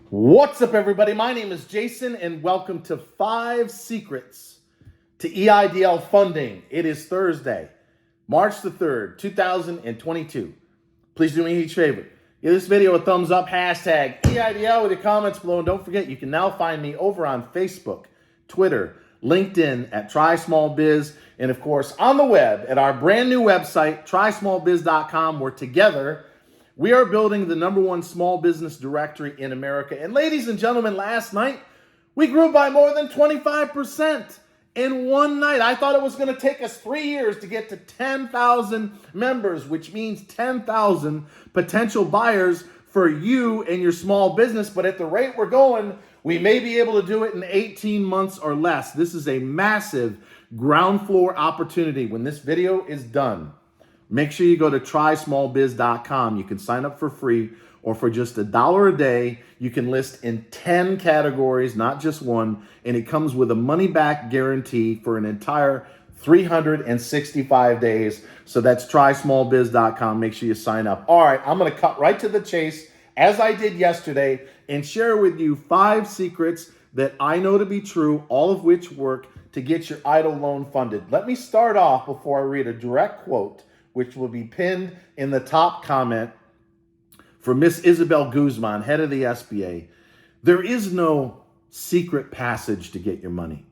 What's up, everybody? My name is Jason, and welcome to 5 Secrets to EIDL Funding. It is Thursday, March the 3rd, 2022. Please do me a huge favor. Give this video a thumbs up, hashtag EIDL with your comments below. And don't forget, you can now find me over on Facebook, Twitter, LinkedIn at Try Small Biz, and of course on the web at our brand new website, trysmallbiz.com, where together we are building the #1 small business directory in America. And ladies and gentlemen, last night, we grew by more than 25% in one night. I thought it was going to take us 3 years to get to 10,000 members, which means 10,000 potential buyers for you and your small business. But at the rate we're going, we may be able to do it in 18 months or less. This is a massive ground floor opportunity. When this video is done, make sure you go to trysmallbiz.com. You can sign up for free, or for just $1 a day, you can list in 10 categories, not just one, and it comes with a money-back guarantee for an entire 365 days. So that's trysmallbiz.com. Make sure you sign up. All right, I'm going to cut right to the chase, as I did yesterday, and share with you 5 secrets that I know to be true, all of which work to get your EIDL loan funded. Let me start off before I read a direct quote, which will be pinned in the top comment, from Miss Isabel Guzman, head of the SBA. There is no secret passage to get your money.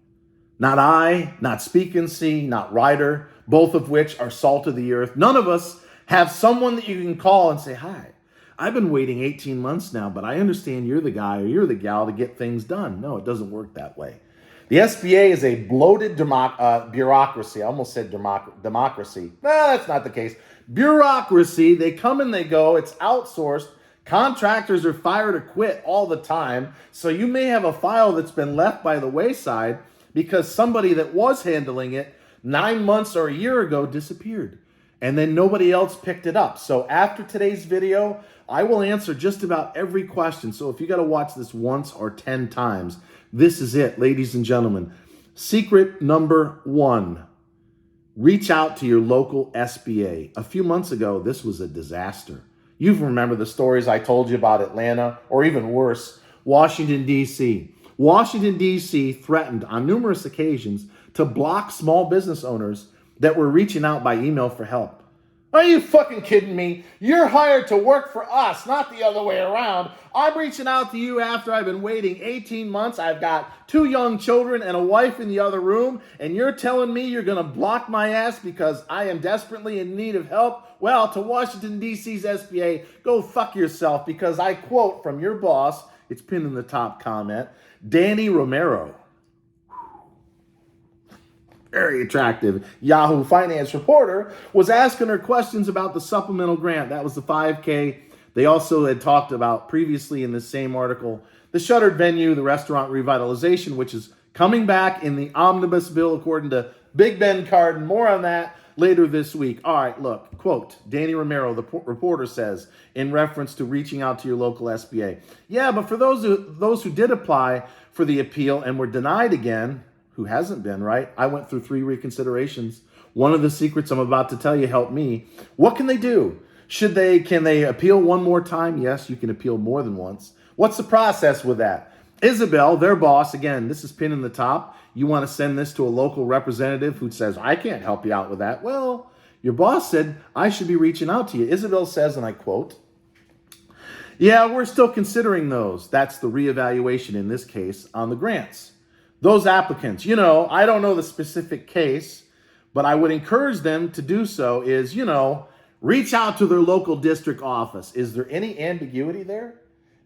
Not I, not Speak and See, not Ryder, both of which are salt of the earth. None of us have someone that you can call and say, hi, I've been waiting 18 months now, but I understand you're the guy or you're the gal to get things done. No, it doesn't work that way. The SBA is a bloated bureaucracy. I almost said democracy. No, that's not the case. Bureaucracy, they come and they go. It's outsourced. Contractors are fired or quit all the time. So you may have a file that's been left by the wayside because somebody that was handling it 9 months or a year ago disappeared. And then nobody else picked it up. So after today's video, I will answer just about every question. So if you got to watch this once or 10 times, this is it, ladies and gentlemen. Secret number 1, reach out to your local SBA. A few months ago, this was a disaster. You remember the stories I told you about Atlanta, or even worse, Washington, D.C. Washington, D.C. threatened on numerous occasions to block small business owners that were reaching out by email for help. Are you fucking kidding me? You're hired to work for us, not the other way around. I'm reaching out to you after I've been waiting 18 months. I've got 2 young children and a wife in the other room, and you're telling me you're going to block my ass because I am desperately in need of help? Well, to Washington, D.C.'s SBA, go fuck yourself, because I quote from your boss, it's pinned in the top comment, Danny Romero. Very attractive Yahoo Finance reporter, was asking her questions about the supplemental grant. That was the $5K. They also had talked about previously in this same article, the shuttered venue, the restaurant revitalization, which is coming back in the omnibus bill, according to Big Ben Cardin. More on that later this week. All right, look, quote, Danny Romero, the reporter, says, in reference to reaching out to your local SBA. Yeah, but for those who did apply for the appeal and were denied again, who hasn't been, right? I went through 3 reconsiderations. One of the secrets I'm about to tell you helped me. What can they do? Can they appeal one more time? Yes, you can appeal more than once. What's the process with that? Isabel, their boss, again, this is pinned in the top. You want to send this to a local representative who says, I can't help you out with that. Well, your boss said, I should be reaching out to you. Isabel says, and I quote, yeah, we're still considering those. That's the reevaluation in this case on the grants. Those applicants, I don't know the specific case, but I would encourage them to do so is, reach out to their local district office. Is there any ambiguity there?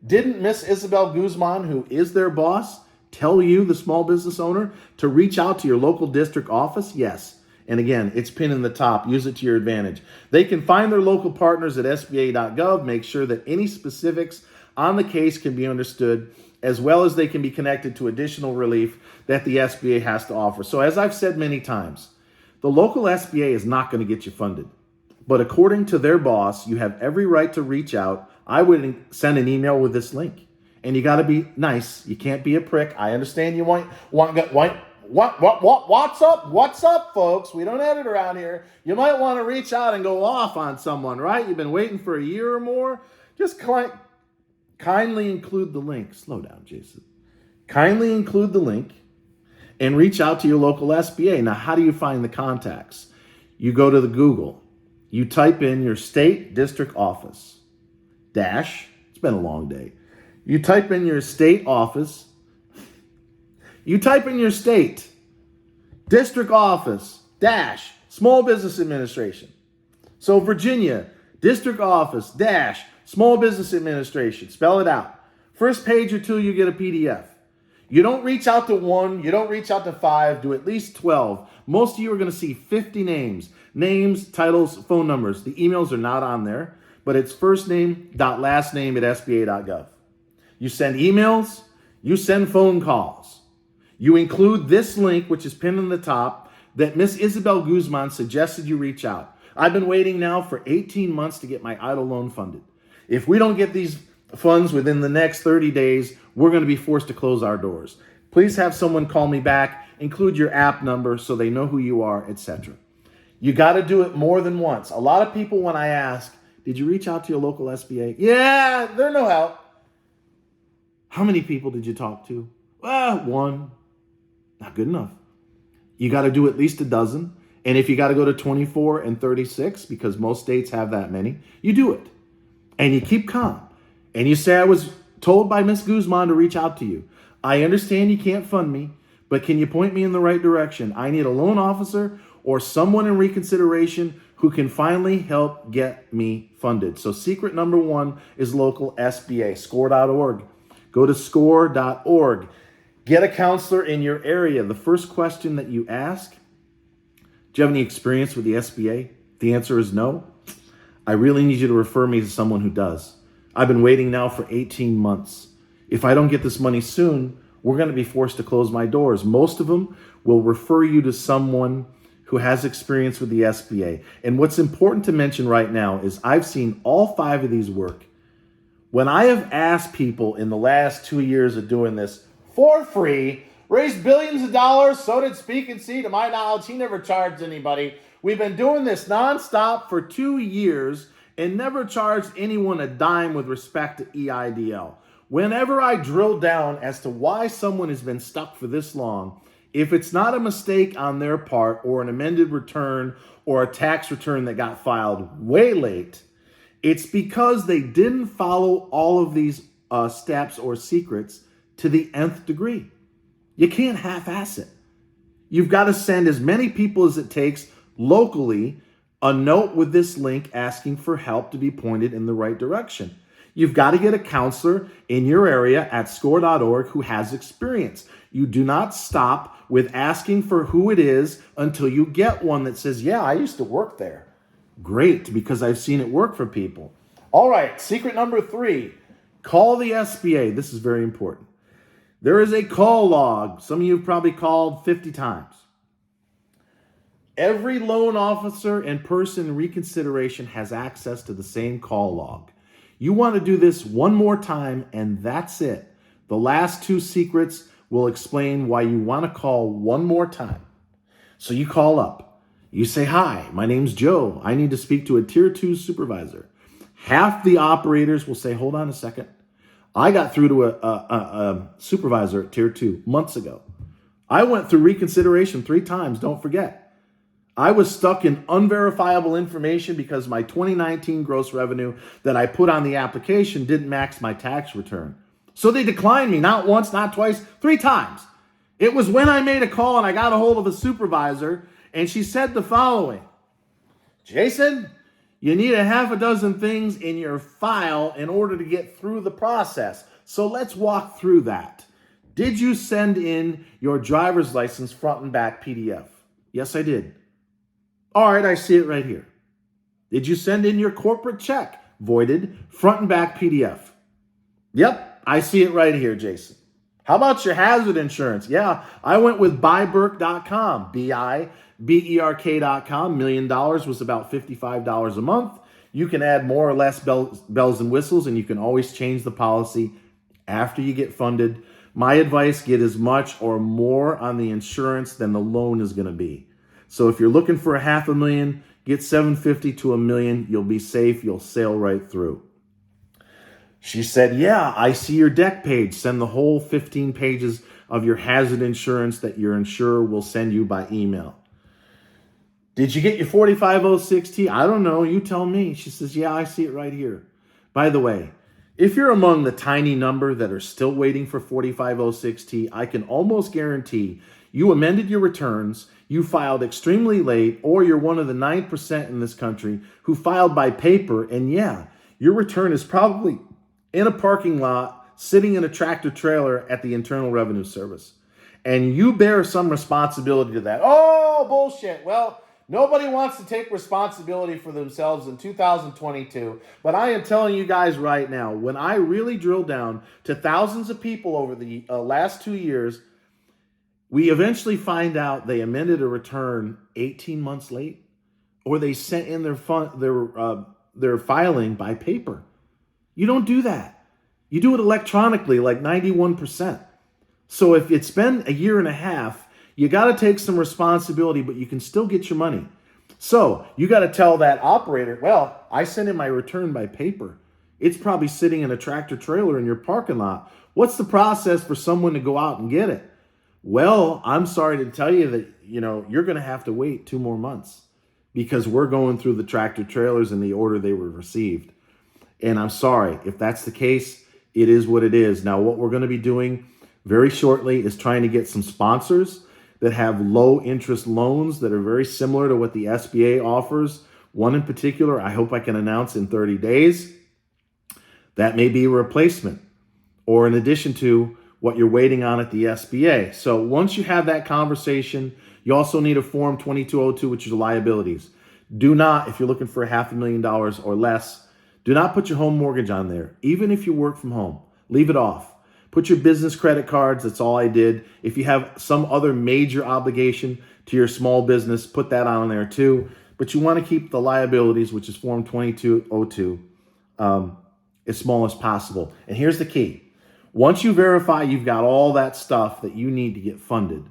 Didn't Miss Isabel Guzman, who is their boss, tell you, the small business owner, to reach out to your local district office? Yes. And again, it's pinned in the top. Use it to your advantage. They can find their local partners at sba.gov. Make sure that any specifics on the case can be understood, as well as they can be connected to additional relief that the SBA has to offer. So as I've said many times, the local SBA is not going to get you funded. But according to their boss, you have every right to reach out. I would send an email with this link. And you got to be nice. You can't be a prick. I understand you want what's up, folks? We don't edit around here. You might want to reach out and go off on someone, right? You've been waiting for a year or more. Just kindly include the link. Slow down, Jason. Kindly include the link and reach out to your local SBA. Now, how do you find the contacts? You go to the Google. You type in your state district office dash. It's been a long day. You type in your state office. You type in your state district office dash Small Business Administration. So Virginia, district office dash Small Business Administration. Spell it out. First page or two, you get a PDF. You don't reach out to 1, you don't reach out to 5, do at least 12. Most of you are going to see 50 names, titles, phone numbers. The emails are not on there, but it's first name dot last name at sba.gov. You send emails, you send phone calls. You include this link, which is pinned on the top, that Miss Isabel Guzman suggested you reach out. I've been waiting now for 18 months to get my EIDL loan funded. If we don't get these funds within the next 30 days, we're going to be forced to close our doors. Please have someone call me back, include your app number so they know who you are, etc. You got to do it more than once. A lot of people, when I ask, did you reach out to your local SBA? Yeah, they're no help. How many people did you talk to? Well, 1. Not good enough. You got to do at least a dozen. And if you got to go to 24 and 36, because most states have that many, you do it. And you keep calm. And you say, I was told by Miss Guzman to reach out to you. I understand you can't fund me, but can you point me in the right direction? I need a loan officer or someone in reconsideration who can finally help get me funded. So secret number 1 is local SBA, score.org. Go to score.org. Get a counselor in your area. The first question that you ask, do you have any experience with the SBA? The answer is no. I really need you to refer me to someone who does. I've been waiting now for 18 months. If I don't get this money soon, we're going to be forced to close my doors. Most of them will refer you to someone who has experience with the SBA. And what's important to mention right now is I've seen all 5 of these work. When I have asked people in the last 2 years of doing this for free, raised billions of dollars, so did Speak and See. To my knowledge, he never charged anybody. We've been doing this nonstop for 2 years and never charged anyone a dime with respect to EIDL. Whenever I drill down as to why someone has been stuck for this long, if it's not a mistake on their part or an amended return or a tax return that got filed way late, it's because they didn't follow all of these steps or secrets to the nth degree. You can't half-ass it. You've got to send as many people as it takes locally a note with this link asking for help to be pointed in the right direction. You've got to get a counselor in your area at score.org who has experience. You do not stop with asking for who it is until you get one that says, yeah, I used to work there. Great, because I've seen it work for people. All right, secret number 3, call the SBA. This is very important. There is a call log. Some of you have probably called 50 times. Every loan officer and person in reconsideration has access to the same call log. You want to do this one more time, and that's it. The last 2 secrets will explain why you want to call one more time. So you call up. You say, hi, my name's Joe. I need to speak to a Tier 2 supervisor. Half the operators will say, hold on a second. I got through to a supervisor at Tier 2 months ago. I went through reconsideration 3 times, don't forget. I was stuck in unverifiable information because my 2019 gross revenue that I put on the application didn't match my tax return. So they declined me, not once, not twice, 3 times. It was when I made a call and I got a hold of a supervisor and she said the following, Jason, you need a half a dozen things in your file in order to get through the process. So let's walk through that. Did you send in your driver's license front and back PDF? Yes, I did. All right, I see it right here. Did you send in your corporate check? Voided, front and back PDF. Yep, I see it right here, Jason. How about your hazard insurance? Yeah, I went with buyberk.com, BIBERK.com. $1 million was about $55 a month. You can add more or less bells and whistles, and you can always change the policy after you get funded. My advice, get as much or more on the insurance than the loan is going to be. So if you're looking for $500,000, get $750,000 to $1 million. You'll be safe. You'll sail right through. She said, yeah, I see your deck page. Send the whole 15 pages of your hazard insurance that your insurer will send you by email. Did you get your 4506T? I don't know. You tell me. She says, yeah, I see it right here. By the way, if you're among the tiny number that are still waiting for 4506T, I can almost guarantee you amended your returns, you filed extremely late, or you're one of the 9% in this country who filed by paper. And yeah, your return is probably in a parking lot, sitting in a tractor trailer at the Internal Revenue Service. And you bear some responsibility to that. Oh, bullshit. Well, nobody wants to take responsibility for themselves in 2022. But I am telling you guys right now, when I really drill down to thousands of people over the last 2 years, we eventually find out they amended a return 18 months late, or they sent in their filing by paper. You don't do that. You do it electronically, like 91%. So if it's been a year and a half, you got to take some responsibility, but you can still get your money. So you got to tell that operator, well, I sent in my return by paper. It's probably sitting in a tractor trailer in your parking lot. What's the process for someone to go out and get it? Well, I'm sorry to tell you that, you're going to have to wait 2 more months because we're going through the tractor trailers in the order they were received. And I'm sorry, if that's the case, it is what it is. Now, what we're going to be doing very shortly is trying to get some sponsors that have low interest loans that are very similar to what the SBA offers. One in particular, I hope I can announce in 30 days. That may be a replacement or in addition to what you're waiting on at the SBA. So once you have that conversation, you also need a Form 2202, which is liabilities. Do not, if you're looking for $500,000 or less, do not put your home mortgage on there. Even if you work from home, leave it off. Put your business credit cards. That's all I did. If you have some other major obligation to your small business, put that on there too. But you want to keep the liabilities, which is Form 2202, as small as possible. And here's the key. Once you verify you've got all that stuff that you need to get funded,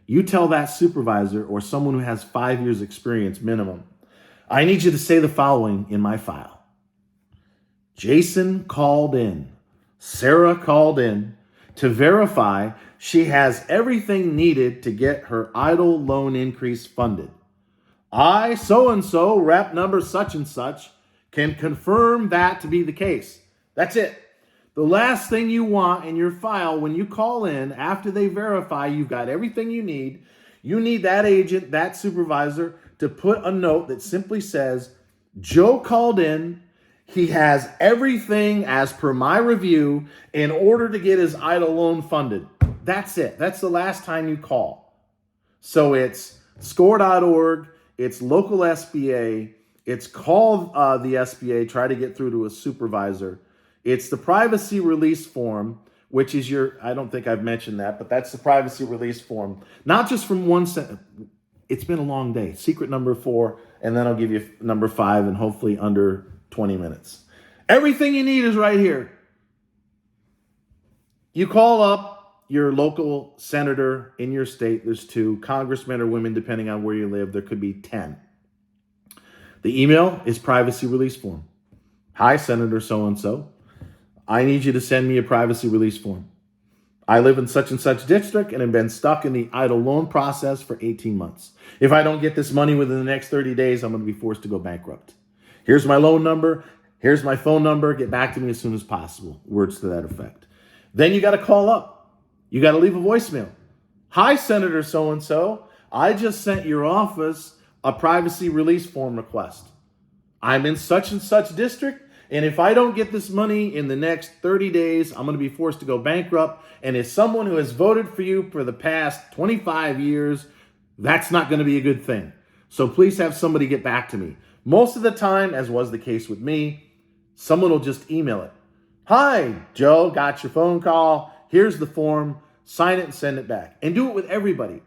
you tell that supervisor or someone who has 5 years experience minimum, I need you to say the following in my file. Jason called in. Sarah called in to verify she has everything needed to get her EIDL loan increase funded. I, so-and-so, rep number such and such, can confirm that to be the case. That's it. The last thing you want in your file when you call in after they verify you've got everything you need that agent, that supervisor, to put a note that simply says, Joe called in. He has everything as per my review in order to get his EIDL loan funded. That's it. That's the last time you call. So it's score.org, it's local SBA, it's call the SBA, try to get through to a supervisor. It's the privacy release form, which is I don't think I've mentioned that, but that's the privacy release form. Not just from one sentence. It's been a long day. Secret number 4, and then I'll give you number 5 and hopefully under 20 minutes. Everything you need is right here. You call up your local senator in your state. There's 2 congressmen or women, depending on where you live. There could be 10. The email is privacy release form. Hi, Senator so-and-so. I need you to send me a privacy release form. I live in such and such district and have been stuck in the EIDL loan process for 18 months. If I don't get this money within the next 30 days, I'm going to be forced to go bankrupt. Here's my loan number. Here's my phone number. Get back to me as soon as possible. Words to that effect. Then you got to call up. You got to leave a voicemail. Hi, Senator so-and-so. I just sent your office a privacy release form request. I'm in such and such district, and if I don't get this money in the next 30 days, I'm going to be forced to go bankrupt. And as someone who has voted for you for the past 25 years, that's not going to be a good thing. So please have somebody get back to me. Most of the time, as was the case with me, someone will just email it. Hi, Joe, got your phone call. Here's the form. Sign it and send it back. And do it with everybody.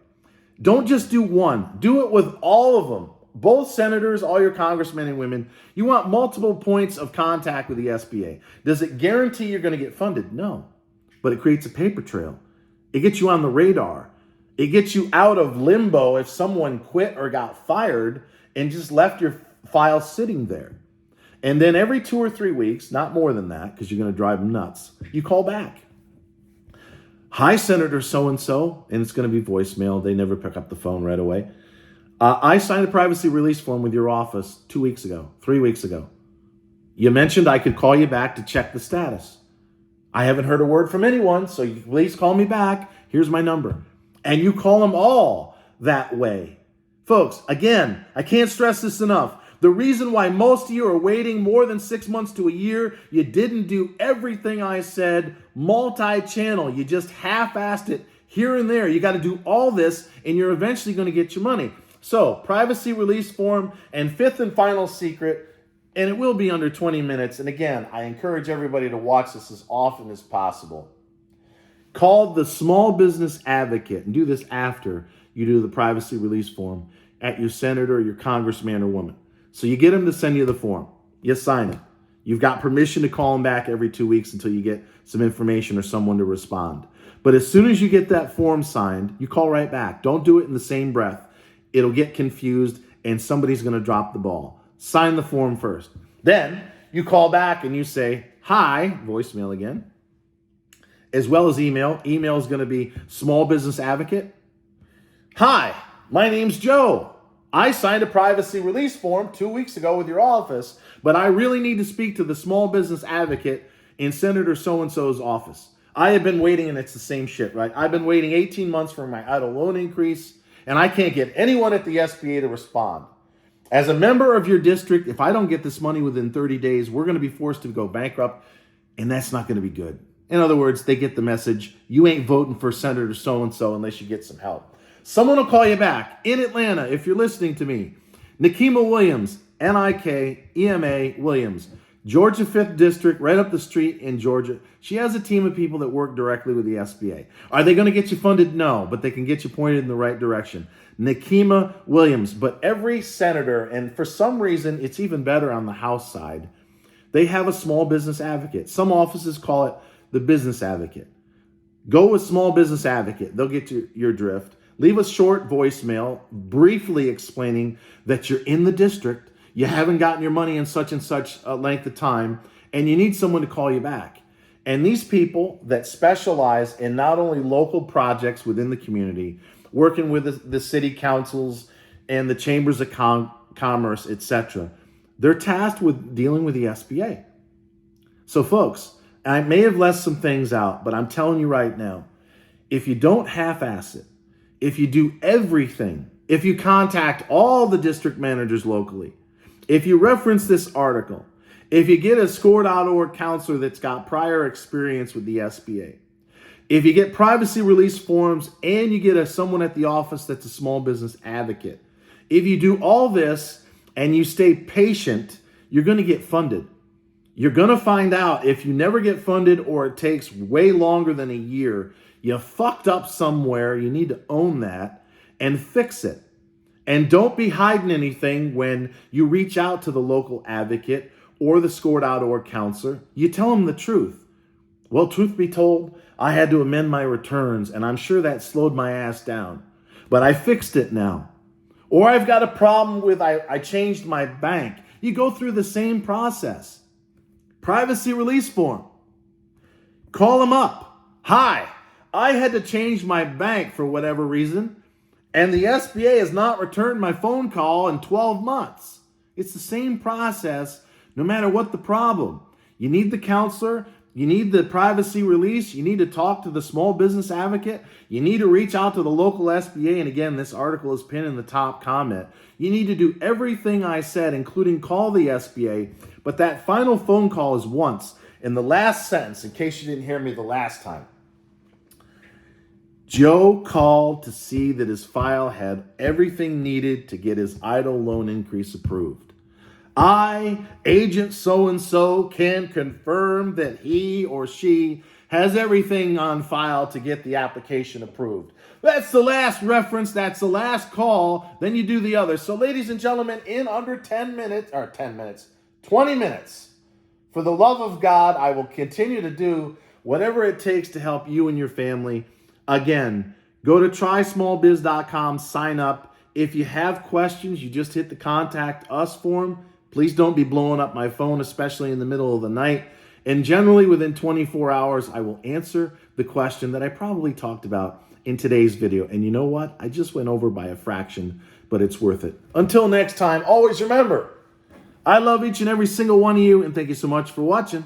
Don't just do one. Do it with all of them. Both senators, all your congressmen and women. You want multiple points of contact with the SBA. Does it guarantee you're going to get funded? No. But it creates a paper trail. It gets you on the radar. It gets you out of limbo if someone quit or got fired and just left your file sitting there. And then every 2 or 3 weeks, not more than that, because you're going to drive them nuts, you call back. Hi, Senator so-and-so, and it's going to be voicemail. They never pick up the phone right away. I signed a privacy release form with your office 2 weeks ago, 3 weeks ago. You mentioned I could call you back to check the status. I haven't heard a word from anyone, so you please call me back. Here's my number. And you call them all that way. Folks, again, I can't stress this enough. The reason why most of you are waiting more than 6 months to a year, you didn't do everything I said multi-channel. You just half-assed it here and there. You got to do all this, and you're eventually going to get your money. So, privacy release form, and fifth and final secret, and it will be under 20 minutes. And again, I encourage everybody to watch this as often as possible. Call the Small Business Advocate, and do this after you do the privacy release form at your senator, your congressman or woman. So you get them to send you the form. You sign it. You've got permission to call them back every 2 weeks until you get some information or someone to respond. But as soon as you get that form signed, you call right back. Don't do it in the same breath. It'll get confused and somebody's going to drop the ball. Sign the form first. Then you call back and you say, hi, voicemail again, as well as email. Email is going to be Small Business Advocate. Hi, my name's Joe. I signed a privacy release form 2 weeks ago with your office, but I really need to speak to the Small Business Advocate in Senator so-and-so's office. I have been waiting, and it's the same shit, right? I've been waiting 18 months for my EIDL loan increase, and I can't get anyone at the SBA to respond. As a member of your district, if I don't get this money within 30 days, we're going to be forced to go bankrupt, and that's not going to be good. In other words, they get the message, you ain't voting for Senator so-and-so unless you get some help. Someone will call you back in Atlanta if you're listening to me. Nikema Williams, Nikema Williams, Georgia 5th District, right up the street in Georgia. She has a team of people that work directly with the SBA. Are they going to get you funded? No, but they can get you pointed in the right direction. Nikema Williams. But every senator, and for some reason, it's even better on the House side, they have a small business advocate. Some offices call it the business advocate. Go with Small Business Advocate. They'll get your drift. Leave a short voicemail briefly explaining that you're in the district, you haven't gotten your money in such and such a length of time, and you need someone to call you back. And these people that specialize in not only local projects within the community, working with the city councils and the chambers of commerce, etc., they're tasked with dealing with the SBA. So folks, I may have left some things out, but I'm telling you right now, if you don't half-ass it, if you do everything, if you contact all the district managers locally, if you reference this article, if you get a score.org counselor that's got prior experience with the SBA, if you get privacy release forms and you get someone at the office that's a small business advocate, if you do all this and you stay patient, you're going to get funded. You're going to find out if you never get funded or it takes way longer than a year, you fucked up somewhere. You need to own that and fix it. And don't be hiding anything when you reach out to the local advocate or the score.org counselor. You tell them the truth. Well, truth be told, I had to amend my returns, and I'm sure that slowed my ass down. But I fixed it now. Or I've got a problem with I changed my bank. You go through the same process. Privacy release form. Call them up. Hi. I had to change my bank for whatever reason, and the SBA has not returned my phone call in 12 months. It's the same process no matter what the problem. You need the counselor, you need the privacy release, you need to talk to the small business advocate, you need to reach out to the local SBA, and again, this article is pinned in the top comment. You need to do everything I said, including call the SBA, but that final phone call is once. In the last sentence, in case you didn't hear me the last time, Joe called to see that his file had everything needed to get his EIDL loan increase approved. I, agent so-and-so, can confirm that he or she has everything on file to get the application approved. That's the last reference. That's the last call. Then you do the other. So ladies and gentlemen, in under 20 minutes, for the love of God, I will continue to do whatever it takes to help you and your family. Again, go to trysmallbiz.com, sign up. If you have questions, you just hit the contact us form. Please don't be blowing up my phone, especially in the middle of the night. And generally within 24 hours, I will answer the question that I probably talked about in today's video. And you know what? I just went over by a fraction, but it's worth it. Until next time, always remember, I love each and every single one of you, and thank you so much for watching.